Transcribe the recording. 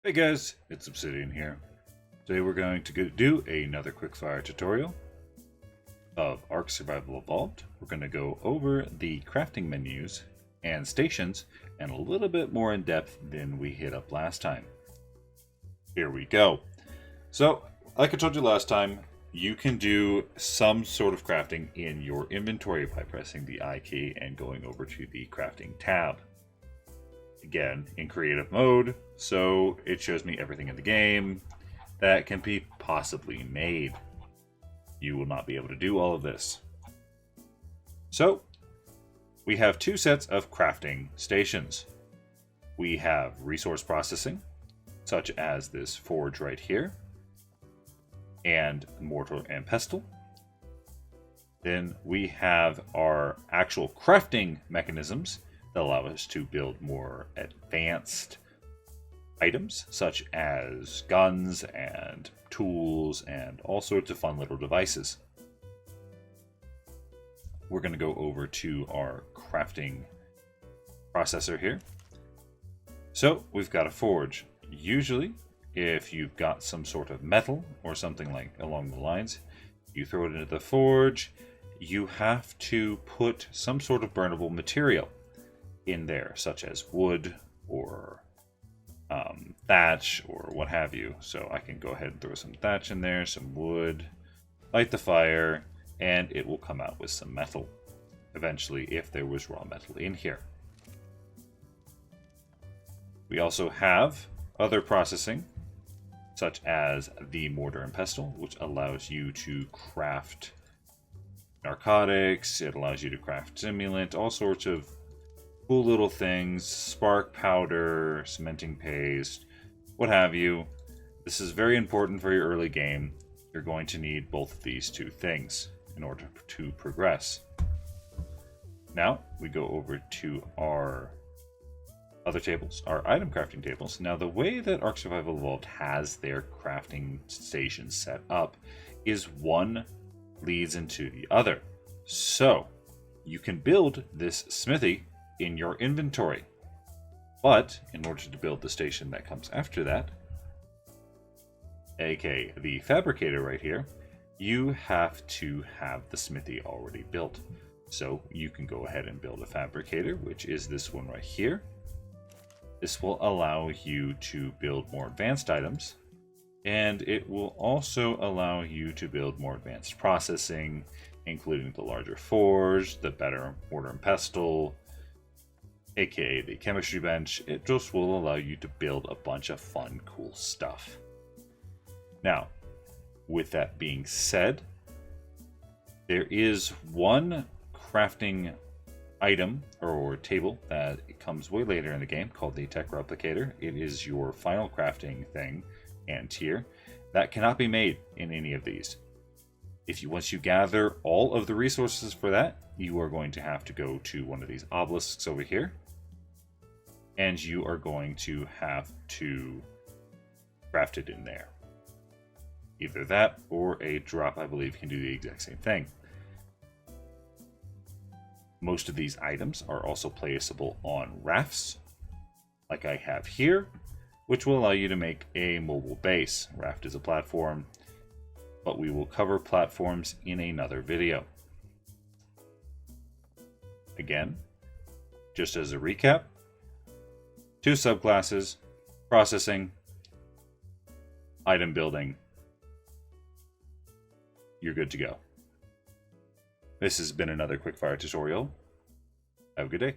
Hey guys, it's Obsidian here. Today we're going to do another quickfire tutorial of ARK Survival Evolved. We're going to go over the crafting menus and stations and a little bit more in depth than we hit up last time. Here we go. So, like I told you last time, you can do some sort of crafting in your inventory by pressing the I key and going over to the crafting tab. Again, in creative mode, so it shows me everything in the game that can be possibly made. You will not be able to do all of this. So, we have two sets of crafting stations. We have resource processing, such as this forge right here, and mortar and pestle. Then we have our actual crafting mechanisms that allow us to build more advanced items, such as guns and tools and all sorts of fun little devices. We're going to go over to our crafting processor here. So we've got a forge. Usually, if you've got some sort of metal or something like along the lines, you throw it into the forge. You have to put some sort of burnable material in there, such as wood or thatch or what have you. So I can go ahead and throw some thatch in there, some wood, light the fire, and it will come out with some metal eventually if there was raw metal in here. We also have other processing, such as the mortar and pestle, which allows you to craft narcotics. It allows you to craft stimulant, all sorts of cool little things, spark powder, cementing paste, what have you. This is very important for your early game. You're going to need both of these two things in order to progress. Now we go over to our other tables, our item crafting tables. Now the way that ARK Survival Evolved has their crafting stations set up is one leads into the other. So you can build this smithy in your inventory, but in order to build the station that comes after that, aka the fabricator right here, you have to have the smithy already built. So you can go ahead and build a fabricator, which is this one right here. This will allow you to build more advanced items, and it will also allow you to build more advanced processing, including the larger forge, the better mortar and pestle, aka the chemistry bench. It just will allow you to build a bunch of fun, cool stuff. Now, with that being said, there is one crafting item or table that comes way later in the game called the tech replicator. It is your final crafting thing and tier that cannot be made in any of these. Once you gather all of the resources for that, you are going to have to go to one of these obelisks over here, and you are going to have to craft it in there. Either that or a drop, I believe, can do the exact same thing. Most of these items are also placeable on rafts, like I have here, which will allow you to make a mobile base. Raft is a platform, but we will cover platforms in another video. Again, just as a recap, two subclasses: processing, item building. You're good to go. This has been another quickfire tutorial. Have a good day.